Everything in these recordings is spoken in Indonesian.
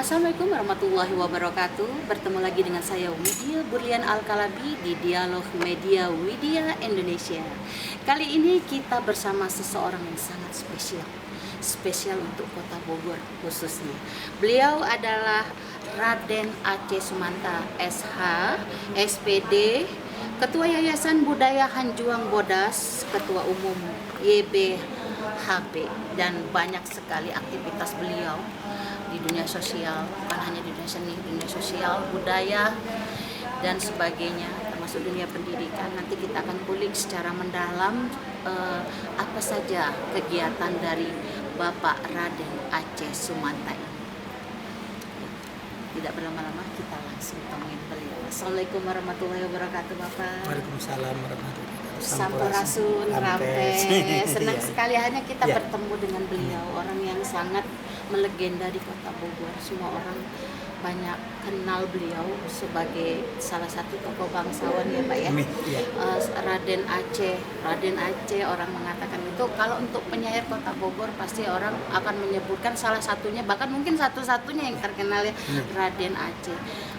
Assalamualaikum warahmatullahi wabarakatuh. Bertemu lagi dengan saya Widya Burlian Al-Kalabi di Dialog Media Widya Indonesia. Kali ini kita bersama seseorang yang sangat spesial untuk Kota Bogor khususnya. Beliau adalah Raden Aceh Sumanta SH, SPD, Ketua Yayasan Budaya Hanjuang Bodas, Ketua Umum YBHP, dan banyak sekali aktivitas beliau di dunia sosial, bukan hanya di dunia seni, dunia sosial, budaya, dan sebagainya, termasuk dunia pendidikan. Nanti kita akan kulik secara mendalam apa saja kegiatan dari Bapak Raden Aceh Sumanta ini. Tidak berlama-lama, kita langsung temuin beliau. Assalamualaikum warahmatullahi wabarakatuh, Bapak. Waalaikumsalam warahmatullahi wabarakatuh. Sampurasun, Rampes. Senang sekali hanya kita bertemu dengan beliau, orang yang sangat melegenda di Kota Bogor. Semua orang banyak kenal beliau sebagai salah satu tokoh bangsawan ya Pak ya. Raden Aceh orang mengatakan itu. Kalau untuk penyair Kota Bogor pasti orang akan menyebutkan salah satunya, bahkan mungkin satu-satunya yang terkenal ya, Raden Aceh.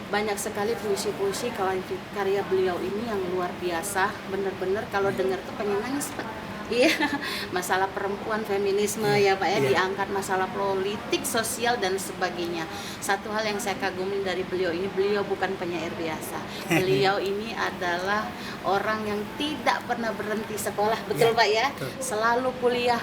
Banyak sekali puisi-puisi karya beliau ini yang luar biasa, benar-benar kalau dengar tuh pengen nangis Pak. Iya, masalah perempuan, feminisme ya Pak ya, diangkat masalah politik, sosial dan sebagainya. Satu hal yang saya kagumi dari beliau ini, beliau bukan penyair biasa. Beliau ini adalah orang yang tidak pernah berhenti sekolah, betul Pak ya? Selalu kuliah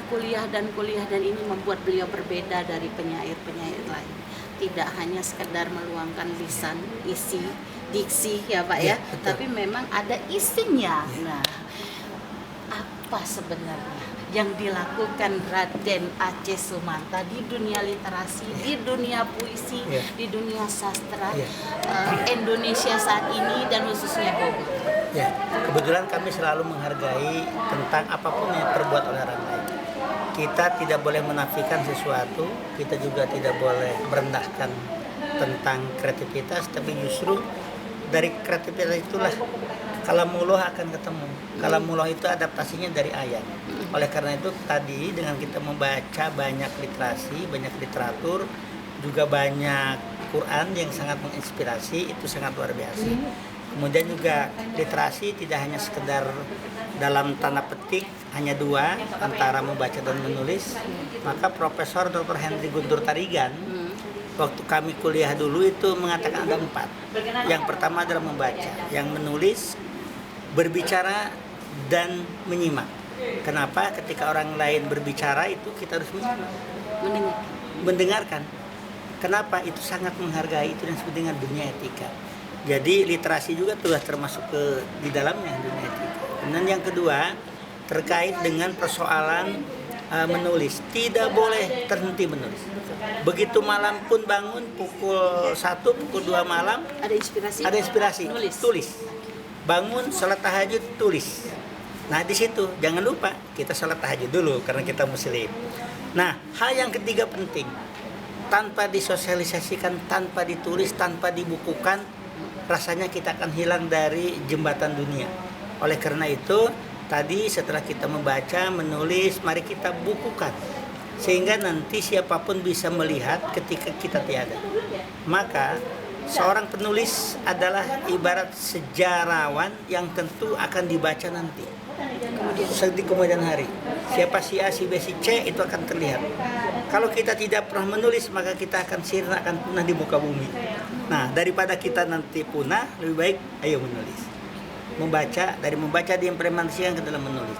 dan ini membuat beliau berbeda dari penyair-penyair lain. Tidak hanya sekedar meluangkan lisan, isi, diksi ya Pak ya, tapi memang ada isinya. Nah, apa sebenarnya yang dilakukan Raden Aceh Sumanta di dunia literasi, di dunia puisi, di dunia sastra Indonesia saat ini dan khususnya Bogor? Kebetulan kami selalu menghargai tentang apapun yang terbuat oleh orang lain. Kita tidak boleh menafikan sesuatu, kita juga tidak boleh merendahkan tentang kreativitas, tapi justru dari kreativitas itulah kalamullah akan ketemu. Kalamullah itu adaptasinya dari ayat. Oleh karena itu tadi dengan kita membaca banyak literasi, banyak literatur, juga banyak Quran yang sangat menginspirasi, itu sangat luar biasa. Kemudian juga literasi tidak hanya sekedar dalam tanda petik, hanya dua, antara membaca dan menulis. Maka Profesor Dr. Henry Guntur Tarigan waktu kami kuliah dulu itu mengatakan ada 4. Yang pertama adalah membaca, yang menulis, berbicara, dan menyimak. Kenapa? Ketika orang lain berbicara itu kita harus mendengarkan. Kenapa? Itu sangat menghargai, itu yang disebut dengan dunia etika. Jadi literasi juga telah termasuk di dalamnya dunia etika. Kemudian yang kedua terkait dengan persoalan menulis, tidak boleh terhenti menulis. Begitu malam pun bangun pukul 1, pukul 2 malam ada inspirasi tulis. Bangun salat tahajud tulis. Nah di situ jangan lupa kita salat tahajud dulu karena kita muslim. Nah hal yang ketiga penting, tanpa disosialisasikan, tanpa ditulis, tanpa dibukukan, rasanya kita akan hilang dari jembatan dunia. Oleh karena itu tadi setelah kita membaca, menulis, mari kita bukukan sehingga nanti siapapun bisa melihat ketika kita tiada. Maka seorang penulis adalah ibarat sejarawan yang tentu akan dibaca nanti di kemudian hari. Siapa si A, si B, si C itu akan terlihat. Kalau kita tidak pernah menulis maka kita akan sirna, akan punah di muka bumi. Nah daripada kita nanti punah, lebih baik ayo menulis. Dari membaca diimplementasikan ke dalam menulis.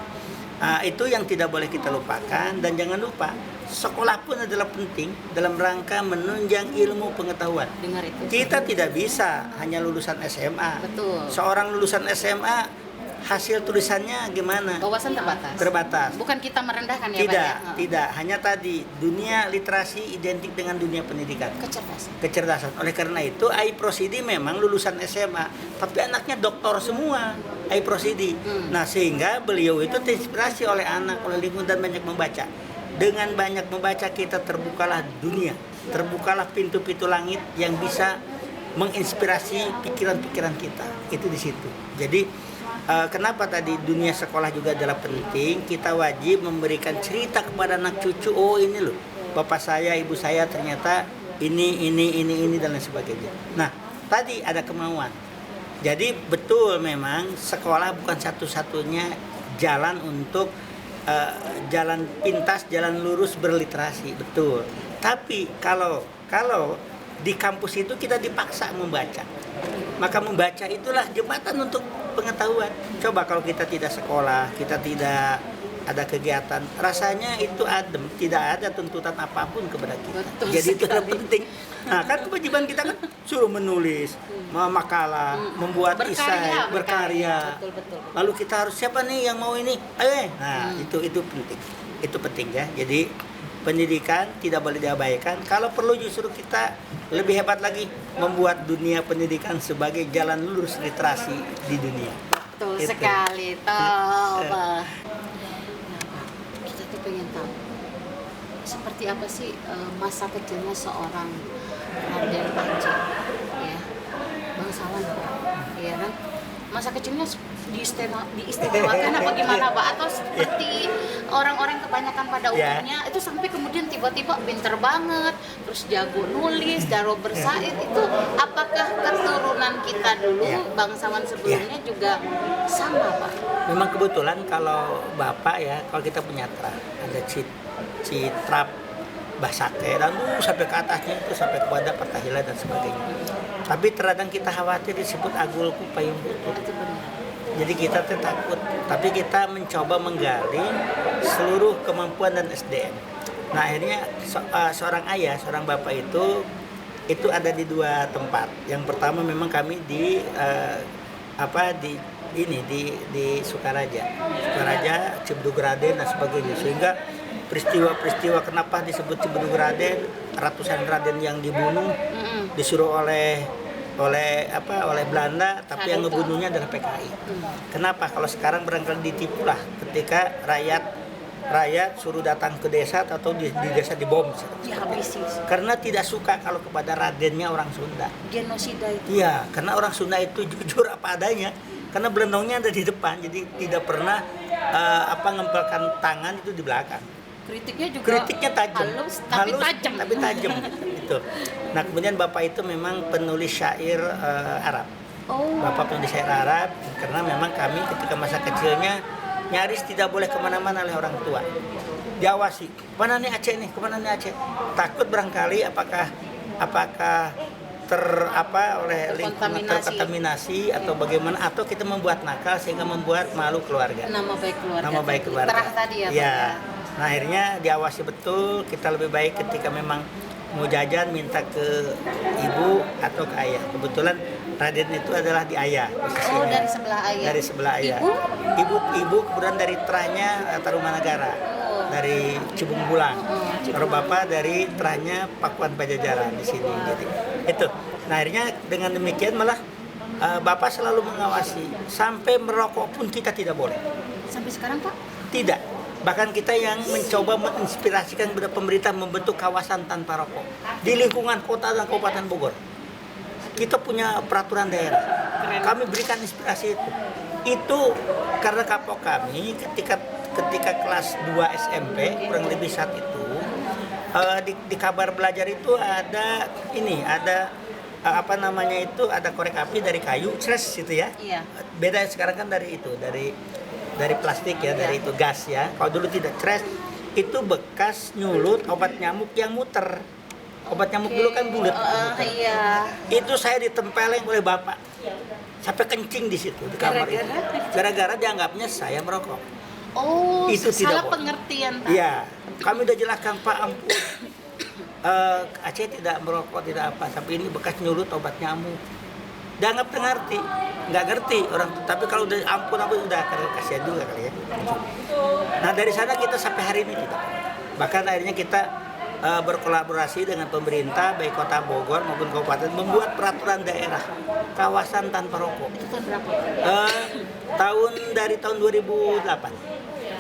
Itu yang tidak boleh kita lupakan. Dan jangan lupa sekolah pun adalah penting dalam rangka menunjang ilmu pengetahuan. Dengar itu. Kita tidak bisa hanya lulusan SMA. Betul. Seorang lulusan SMA hasil tulisannya gimana? Wawasan terbatas. Bukan kita merendahkan ya Pak ya? Tidak. Hanya tadi dunia literasi identik dengan dunia pendidikan. Kecerdasan. Oleh karena itu AI Prosidi memang lulusan SMA, tapi anaknya doktor semua. AI Prosidi. Nah sehingga beliau itu terinspirasi oleh anak, oleh lingkungan dan banyak membaca. Dengan banyak membaca kita terbukalah dunia, terbukalah pintu-pintu langit yang bisa menginspirasi pikiran-pikiran kita. Itu di situ. Jadi kenapa tadi dunia sekolah juga adalah penting? Kita wajib memberikan cerita kepada anak cucu. Oh ini loh, bapak saya, ibu saya ternyata ini dan lain sebagainya. Nah, tadi ada kemauan. Jadi betul memang sekolah bukan satu-satunya jalan untuk jalan pintas, jalan lurus berliterasi, betul. Tapi kalau di kampus itu kita dipaksa membaca, maka membaca itulah jembatan untuk pengetahuan. Coba kalau kita tidak sekolah, kita tidak ada kegiatan, rasanya itu adem, tidak ada tuntutan apapun kepada kita. Betul Jadi itu yang sekali. penting. Nah, kan kewajiban kita kan suruh menulis, makalah, membuat esai, berkarya. Betul. Lalu kita harus siapa nih yang mau ini? Nah, itu penting. Itu penting ya. Jadi pendidikan tidak boleh diabaikan. Kalau perlu justru kita lebih hebat lagi membuat dunia pendidikan sebagai jalan lurus literasi di dunia. Betul Itu. sekali, toh. Nah, kita tuh pengen tahu seperti apa sih masa kecilnya seorang Raden Aceh, ya, bangsawan, ya kan? Masa kecilnya diistimewakan apa gimana, Pak? Atau seperti orang-orang kebanyakan pada umumnya itu sampai kemudian tiba-tiba pinter banget, terus jago nulis, jago bersair, itu apakah keturunan kita dulu bangsawan sebelumnya juga sama, Pak? Memang kebetulan kalau Bapak ya, kalau kita punya ada Citrap, Basake, dan sampai ke atasnya itu sampai kepada Patahila dan sebagainya. Tapi terkadang kita khawatir disebut agulku payung putut. Itu benar. Jadi kita takut, tapi kita mencoba menggali seluruh kemampuan dan SDM. Nah, akhirnya seorang ayah, seorang bapak itu ada di dua tempat. Yang pertama memang kami di Sukaraja, Cibedug Raden dan sebagainya. Sehingga peristiwa-peristiwa kenapa disebut Cibedug Raden, ratusan Raden yang dibunuh, disuruh oleh Belanda, tapi yang ngebunuhnya adalah PKI. Kenapa? Kalau sekarang barangkali ditipulah ketika rakyat suruh datang ke desa atau di desa dibom, Dihabisi. karena tidak suka kalau kepada radennya orang Sunda. Genosida itu. Iya, karena orang Sunda itu jujur apa adanya. Karena belendongnya ada di depan, jadi tidak pernah ngempelkan tangan itu di belakang. Kritiknya tajam, halus tapi tajam. Gitu. Nah, kemudian bapak itu memang penulis syair Arab. Bapak penulis syair Arab, karena memang kami ketika masa kecilnya nyaris tidak boleh kemana-mana oleh orang tua. Diawasi, kemana nih Aceh? Takut barangkali apakah terkontaminasi atau bagaimana, atau kita membuat nakal sehingga membuat malu keluarga. Nama baik keluarga. Terah tadi ya, Pak. Ya. Nah, akhirnya diawasi betul, kita lebih baik ketika memang mau jajan minta ke ibu atau ke ayah. Kebetulan Raden itu adalah di ayah posisinya. Dari sebelah ayah. Dari sebelah ayah. Ibu kemudian dari terahnya Tarumanagara. Dari Cibung Bulang. Baru bapak dari terahnya Pakuan Pajajaran di sini. Jadi itu. Nah, akhirnya dengan demikian malah bapak selalu mengawasi, sampai merokok pun kita tidak boleh. Sampai sekarang, Pak? Tidak. Bahkan kita yang mencoba menginspirasikan kepada pemerintah membentuk kawasan tanpa rokok di lingkungan kota dan Kabupaten Bogor. Kita punya peraturan daerah. Kami berikan inspirasi itu. Itu karena kapok kami ketika kelas 2 SMP kurang lebih saat itu di kabar belajar itu ada ada korek api dari kayu, itu ya. Iya. Beda sekarang kan dari plastik ya, dari itu gas ya. Kalau dulu tidak itu bekas nyulut obat nyamuk yang muter. Obat nyamuk dulu kan bulat. Iya. Itu saya ditempeleng oleh bapak. Sampai kencing di situ di kamar itu. Gara-gara dianggapnya saya merokok. Itu salah tidak pengertian, Pak. Iya. Kami udah jelaskan, Pak, ampun. Aceh tidak merokok, tidak apa, tapi ini bekas nyulut obat nyamuk. Dianggap nggak ngerti orang, tapi kalau udah ampun udah kasihan juga kali ya. Nah, dari sana kita sampai hari ini tidak. Bahkan akhirnya kita berkolaborasi dengan pemerintah baik Kota Bogor maupun Kabupaten membuat peraturan daerah kawasan tanpa rokok. Itu tahun berapa? Dari tahun 2008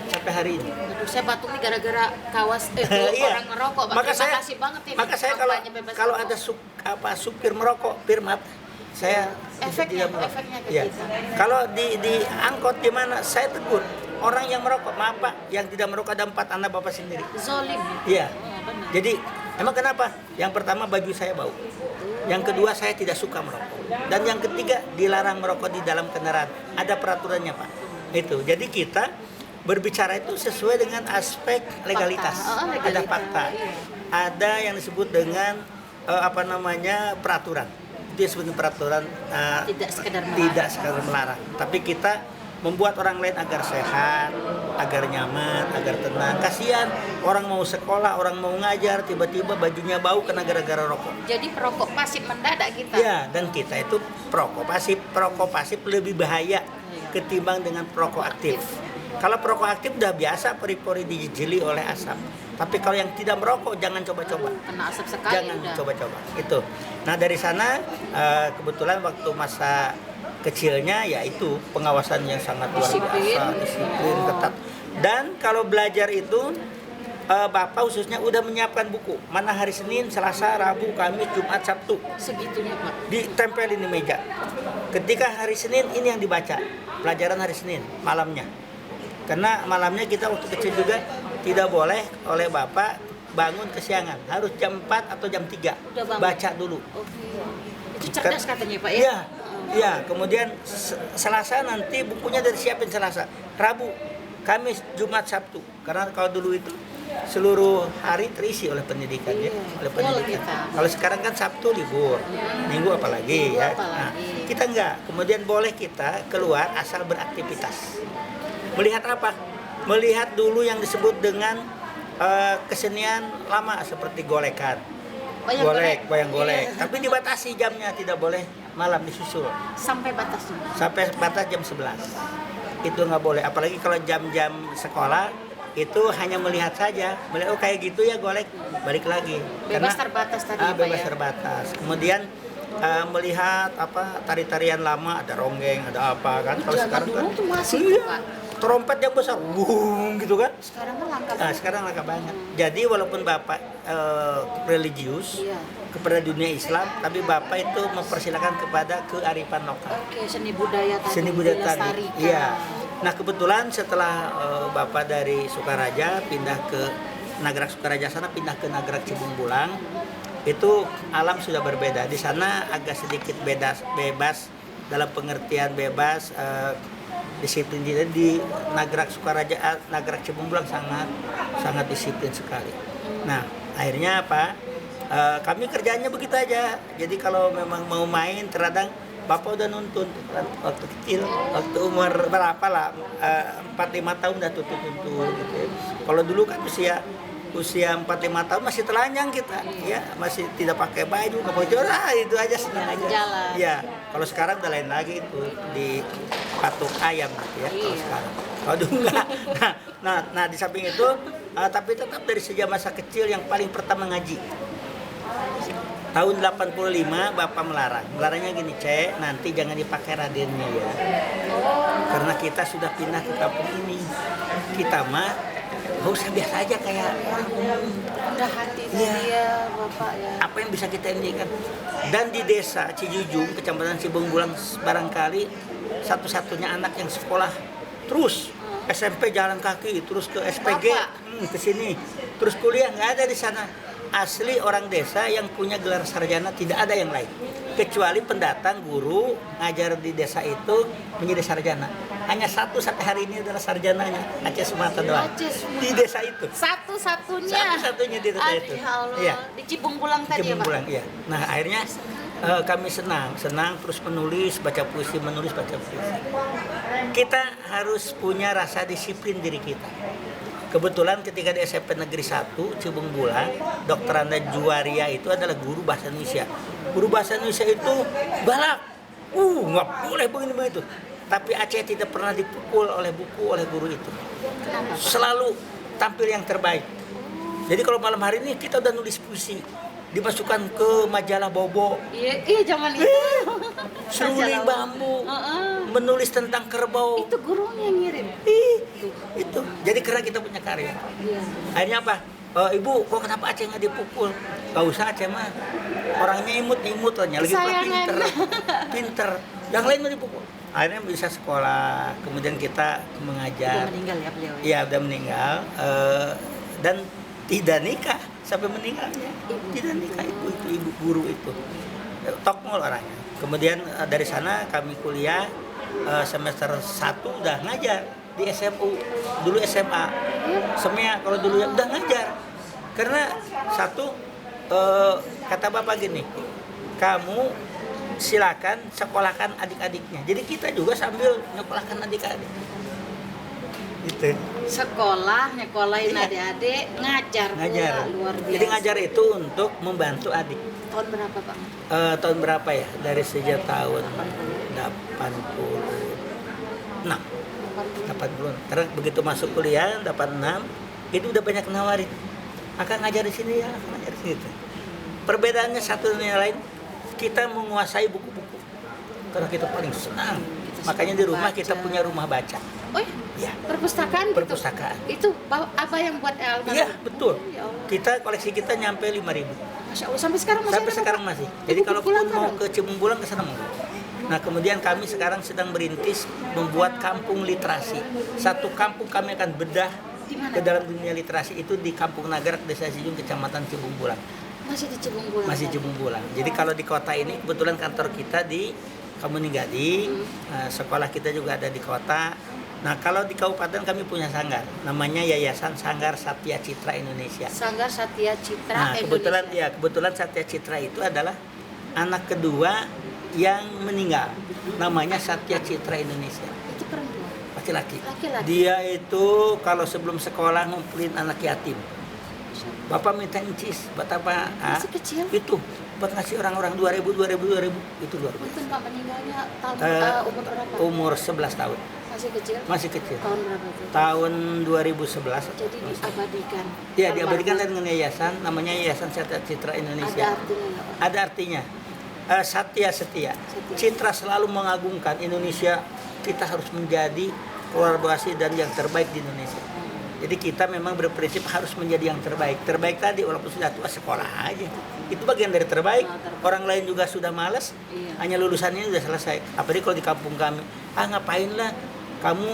sampai hari ini. Aduh, saya batuk nih gara-gara orang ngerokok, Pak. Terima kasih banget ini. Maka saya kalau ada supir merokok, maaf, saya efeknya tidak merokok. ke Ya. kita. Kalau di angkot di mana saya tegur orang yang merokok, maaf Pak, yang tidak merokok ada 4 anak Bapak sendiri. Zolim. Iya. Benar. Jadi Emang kenapa? Yang pertama baju saya bau. Yang kedua saya tidak suka merokok. Dan yang ketiga dilarang merokok di dalam kendaraan. Ada peraturannya Pak. Itu. Jadi kita berbicara itu sesuai dengan aspek legalitas. Legalitas. Ada fakta. Ada yang disebut dengan peraturan. Itu disebut peraturan. Tidak sekedar melarang. Tidak sekedar melarang. Tapi kita membuat orang lain agar sehat, agar nyaman, agar tenang. Kasihan orang mau sekolah, orang mau ngajar, tiba-tiba bajunya bau karena gara-gara rokok. Jadi perokok pasif mendadak kita. Ya, dan kita itu perokok pasif. Perokok pasif lebih bahaya ketimbang dengan perokok aktif. Kalau perokok aktif udah biasa pori-pori dijeli oleh asap. Tapi kalau yang tidak merokok jangan coba-coba. Kena asap sekali Jangan udah. coba-coba. Itu. Nah, dari sana kebetulan waktu masa kecilnya yaitu pengawasan yang sangat luar biasa, disiplin ketat. Dan kalau belajar itu Bapak khususnya udah menyiapkan buku. Mana hari Senin, Selasa, Rabu, Kamis, Jumat, Sabtu. Segitunya Pak. Ditempelin di meja. Ketika hari Senin ini yang dibaca. Pelajaran hari Senin malamnya. Karena malamnya kita waktu kecil juga tidak boleh oleh Bapak bangun kesiangan. Harus jam 4 atau jam 3. Udah bangun. Baca dulu. Oke. Itu cerdas katanya Pak ya? Iya. Iya, kemudian Selasa nanti bukunya dari siapin Selasa. Rabu, Kamis, Jumat, Sabtu. Karena kalau dulu itu seluruh hari terisi oleh pendidikan ya, oleh pendidikan. Kalau sekarang kan Sabtu libur, Minggu apalagi ya. Nah, kita enggak. Kemudian boleh kita keluar asal beraktivitas. Melihat apa? Melihat dulu yang disebut dengan kesenian lama seperti golekan. Wayang golek. Tapi dibatasi jamnya, tidak boleh malam disusul. Sampai batasnya. Sampai batas jam 11. Itu nggak boleh. Apalagi kalau jam-jam sekolah itu hanya melihat saja. Melihat oh kayak gitu ya golek, balik lagi. Bebas terbatas tadi Pak bebas ya? terbatas. Kemudian melihat tari-tarian lama, ada ronggeng, ada apa kan. Kalau sekarang dulu kan tuh masih iya, Pak. trompet yang besar, gitu kan. Sekarang kan langka. Nah, sekarang langka banget. Jadi walaupun Bapak religius Iya. kepada dunia Islam, tapi Bapak itu mempersilakan kepada kearifan lokal. Oke, seni budaya tadi. Seni budaya tadi. dilestarikan. Iya. Nah, kebetulan setelah Bapak dari Sukaraja pindah ke Nagrak Sukaraja sana, pindah ke Nagrak Cibung Bulang, itu alam sudah berbeda. Di sana agak sedikit bebas dalam pengertian bebas disiplin. Di Nagrak Sukaraja, Nagrak Cibung Bulang sangat disiplin sekali. Nah, akhirnya apa? Kami kerjanya begitu aja. Jadi kalau memang mau main, terkadang Bapak udah nuntun waktu kecil, waktu umur berapa lah, 4-5 tahun udah tuntun gitu ya. Kalau dulu kan usia 4-5 tahun masih telanjang kita, ya masih tidak pakai baju, nggak mau jorah, itu aja senang aja. Jalan. Ya, kalau sekarang udah lain lagi itu di patok ayam gitu ya. Kalau sekarang, kalau dulu nggak. Nah di samping itu, tapi tetap dari sejak masa kecil yang paling pertama ngaji. Tahun 85 Bapak melarangnya gini, Cek, nanti jangan dipakai radennya ya, karena kita sudah pindah ke kampung ini, kita mah nggak usah biasa aja kayak orang umum. Rendah hati Iya. dia Bapak ya. Apa yang bisa kita indikan? Dan di desa Cijujung, kecamatan Cibung Bulang, barangkali satu-satunya anak yang sekolah terus SMP jalan kaki, terus ke SPG, ke sini, terus kuliah, nggak ada di sana. Asli orang desa yang punya gelar sarjana, tidak ada yang lain. Kecuali pendatang guru ngajar di desa itu menjadi sarjana. Hanya satu sampai hari ini adalah sarjananya, Aceh Sumatra doang. Di desa itu. Satu-satunya. Satu-satunya di desa itu. Ya Allah. Iya. Di Cibung Bulang tadi Cibung ya Pak? Bulang, iya. Nah, akhirnya kami senang terus menulis, baca puisi. Kita harus punya rasa disiplin diri kita. Kebetulan ketika di SMP Negeri 1 Cibung Bulang, Dr. Anda Juwaria itu adalah guru bahasa Indonesia. Guru bahasa Indonesia itu galak. Nggak boleh begini begitu. Tapi Aceh tidak pernah dipukul oleh guru itu. Selalu tampil yang terbaik. Jadi kalau malam hari ini kita udah nulis puisi, dimasukkan ke majalah Bobo. Iya zaman itu. Seruling bambu. Menulis tentang kerbau. Itu gurunya yang ngirim. Itu. Jadi karena kita punya karya. Iya. Akhirnya apa? Ibu, kok kenapa Aceh nggak dipukul? Gak usah Aceh mah. Orangnya imut aja, lagi pinter. Yang lain mau dipukul. Akhirnya bisa sekolah. Kemudian kita mengajar. Udah meninggal ya beliau. Iya, udah meninggal. Dan tidak nikah. sampai meninggalnya. Ibu. Tidak nikah itu ibu guru itu. Tokmol orangnya. Kemudian dari sana kami kuliah semester 1 udah ngajar di SMU. Dulu SMA. Semea kalau dulu ya udah ngajar. Karena satu kata Bapak gini, kamu silakan sekolahkan adik-adiknya. Jadi kita juga sambil nyekolahkan adik-adik. Gitu. Sekolah, nyekolahin Iya. adik-adik, ngajar pula, luar biasa. Jadi ngajar itu untuk membantu adik. Tahun berapa Pak? Tahun berapa ya? Dari sejak tahun 86. 80. Terus begitu masuk kuliah 86, itu udah banyak nawarin. Akan ngajar di sini ya, akan ngajar di sini. Perbedaannya satu dengan yang lain, kita menguasai buku-buku. Karena kita paling senang. Makanya di rumah kita punya rumah baca. Oh ya? Ya, Perpustakaan gitu? perpustakaan. Itu apa yang buat almarhum? Iya, betul. Ya Allah. Kita koleksi kita nyampe 5.000. Masya Allah, sampai sekarang masih Sampai ada, sekarang Bapak? masih. Jadi Buku kalau pulang mau kan? ke Cibungbulang ke sana mau. Nah, kemudian kami sekarang sedang merintis membuat kampung literasi. Satu kampung kami akan bedah Di mana? ke dalam dunia literasi itu di Kampung Nagrak, Desa Sijung, Kecamatan Cibungbulang. Masih di Cibungbulang. Masih Cibungbulang. Jadi kalau di kota ini kebetulan kantor kita di Kampung Gading, sekolah kita juga ada di kota. Nah, kalau di kabupaten kami punya sanggar, namanya Yayasan Sanggar Satya Citra Indonesia. Sanggar Satya Citra Nah, Indonesia. kebetulan Satya Citra itu adalah anak kedua yang meninggal. Namanya Satya Citra Indonesia. Itu perempuan. Laki-laki. Laki-laki. Dia itu kalau sebelum sekolah ngumpulin anak yatim. Bapak minta incis, buat apa? Masih kecil? Itu buat ngasih orang-orang 2.000 itu luar biasa. Mungkin Pak meninggalnya tahun umur berapa? Umur 11 tahun. Masih kecil? Masih kecil. Tahun berapa itu? Tahun 2011. Jadi diabadikan. Ya, diabadikan Almarhum. dengan yayasan, namanya Yayasan Satya Citra Indonesia. Ada artinya nggak, Pak? Ada artinya. Satya setia. Setia. Citra selalu mengagungkan Indonesia. Kita harus menjadi kolaborasi dan yang terbaik di Indonesia. Jadi kita memang berprinsip harus menjadi yang terbaik. Terbaik tadi walaupun sudah tua sekolah aja. Itu bagian dari terbaik. terbaik. Orang lain juga sudah malas. Iya. Hanya lulusannya sudah selesai. Apalagi kalau di kampung kami, ngapain lah kamu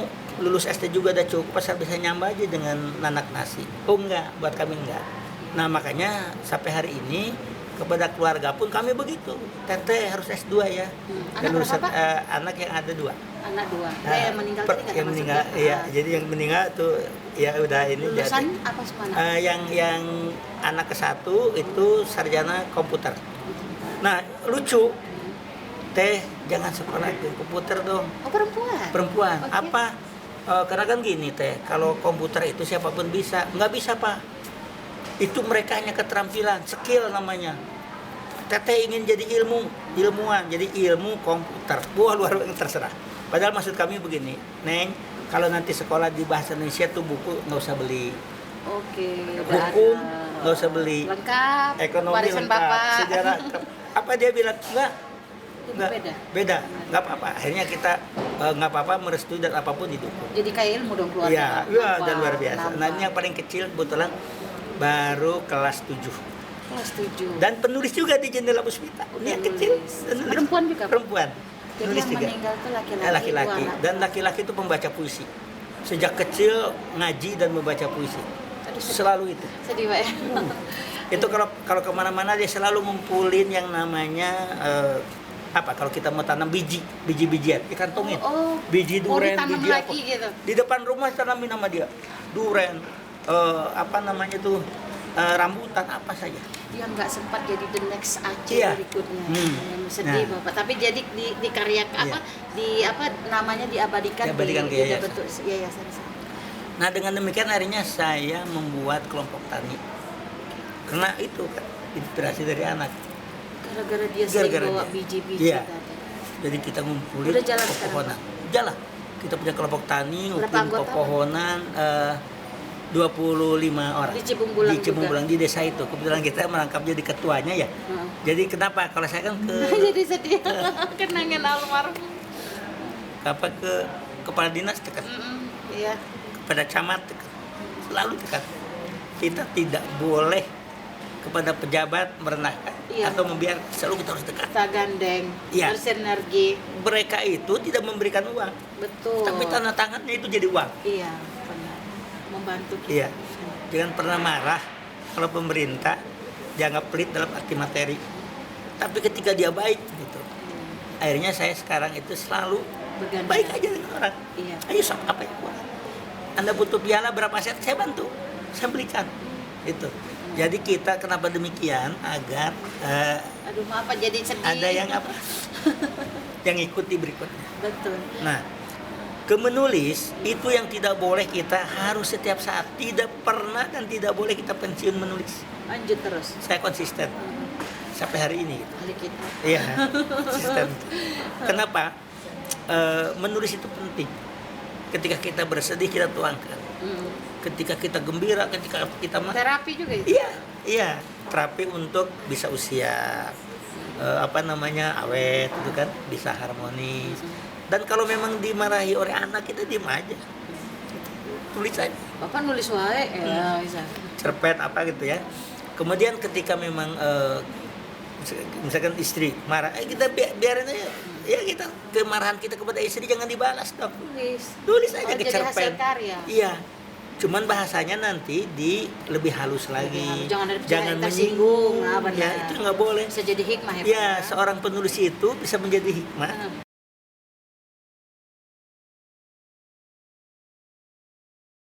lulus SD juga udah cukup, asal bisa nyamba aja dengan nanak nasi. Oh enggak, buat kami enggak. Nah makanya sampai hari ini kepada keluarga pun kami begitu. Teteh harus S2 ya. Anak Dan lulusan berapa, Pak? anak yang ada 2. Anak 2. Nah, Yang meninggal tadi nggak yang termasuk meninggal, ya? iya. Jadi yang meninggal tuh ya udah ini Lulusan jadi. apa semana? Yang anak ke-1 itu sarjana komputer. Nah lucu, teh jangan sekolah di komputer dong. Oh perempuan? Perempuan. Oke. Apa? Karena kan gini teh, kalau komputer itu siapapun bisa, nggak bisa pak. Itu mereka hanya keterampilan, skill namanya. Teteh ingin jadi ilmuwan, jadi ilmu komputer. Wah luar biasa terserah. Padahal maksud kami begini, Neng, kalau nanti sekolah di bahasa Indonesia tuh buku nggak usah beli, Oke. udah hukum ada. nggak usah beli, Lengkap. ekonomi Warisan lengkap, Bapak. sejarah lengkap. Apa dia bilang enggak? Itu Enggak, beda. nggak apa-apa. Akhirnya kita nggak apa-apa merestui dan apapun didukung. Jadi kayak ilmu dong keluarga. Iya, iya, Nampak, dan luar biasa. nampak. Nah, ini yang paling kecil kebetulan baru kelas 7. Kelas 7. Dan penulis juga di Jendela Puspita. Ini yang kecil, penulis. Perempuan juga, Pak? Perempuan. Jadi Penulis yang juga. meninggal itu laki-laki. Laki-laki. dua anak. Dan laki-laki itu pembaca puisi. Sejak kecil ngaji dan membaca puisi. Aduh, Selalu itu. sedih Pak ya. Itu kalau kemana-mana dia selalu ngumpulin yang namanya apa? Kalau kita mau tanam biji-bijian, dikantongin. Oh, Biji mau duren, ditanam biji lagi apa. gitu. Di depan rumah tanamin nama dia. Duren, apa namanya tuh? Rambutan apa saja. Dia nggak sempat jadi the next Aceh Iya. berikutnya. Nah. Sedih Bapak. Tapi jadi di karya Iya. apa namanya diabadikan, Diabadikan ke di yayasan. bentuk yayasan. Nah dengan demikian akhirnya saya membuat kelompok tani. Karena itu kan inspirasi dari anak. Gara-gara dia sering Gara-gara bawa dia. biji-biji Iya. tadi. Jadi kita ngumpulin Udah jalan sekarang, pepohonan. Jalan. Kita punya kelompok tani, Berapa ngumpulin anggota, Pak? pepohonan 25 orang. Di Cibungbulang Di Cibungbulang, di desa itu. Kebetulan kita merangkap jadi ketuanya ya. Heeh. Jadi kenapa? Kalau saya kan ke Jadi sedih. Kenangan almarhum. ke kepala dinas dekat, Iya. kepada camat dekat. Selalu dekat. Kita tidak boleh kepada pejabat merendahkan Iya. atau membiarkan, selalu kita harus dekat. Kita gandeng, Iya. bersinergi. Mereka itu tidak memberikan uang, Betul. tapi tanda tangannya itu jadi uang. Iya, benar. Membantu kita. Iya. Jangan pernah marah kalau pemerintah dianggap pelit dalam arti materi. Tapi ketika dia baik gitu, akhirnya saya sekarang itu selalu Berganda. baik aja dengan orang. Iya. Ayo sok, apa yang kurang? Anda butuh piala berapa set, saya bantu, saya belikan. Itu. Jadi kita kenapa demikian agar Aduh, maaf Pak, jadi sedih. ada yang apa? yang ikuti berikutnya. Betul. Nah, ke menulis itu yang tidak boleh kita harus setiap saat, tidak pernah dan tidak boleh kita pensiun menulis. Lanjut terus. Saya konsisten sampai hari ini. Gitu. Kali kita. Iya, konsisten. Kenapa? Menulis itu penting. Ketika kita bersedih kita tuangkan. Ketika kita gembira, ketika kita Terapi juga itu. iya, terapi untuk bisa usia awet itu kan, bisa harmonis. Dan kalau memang dimarahi oleh anak, kita diem aja, tulis aja, Bapak nulis wae ya bisa. cerpen apa gitu ya. Kemudian ketika memang misalkan istri marah, kita biarin aja, ya kita kemarahan kita kepada istri jangan dibalas dong, tulis aja ke jadi cerpen. hasil karya. Iya, cuman bahasanya nanti lebih halus lagi, Jangan tersinggung. Nah, ya benar. itu nggak boleh. Bisa jadi hikmah ya. Pak, Ya, seorang penulis itu bisa menjadi hikmah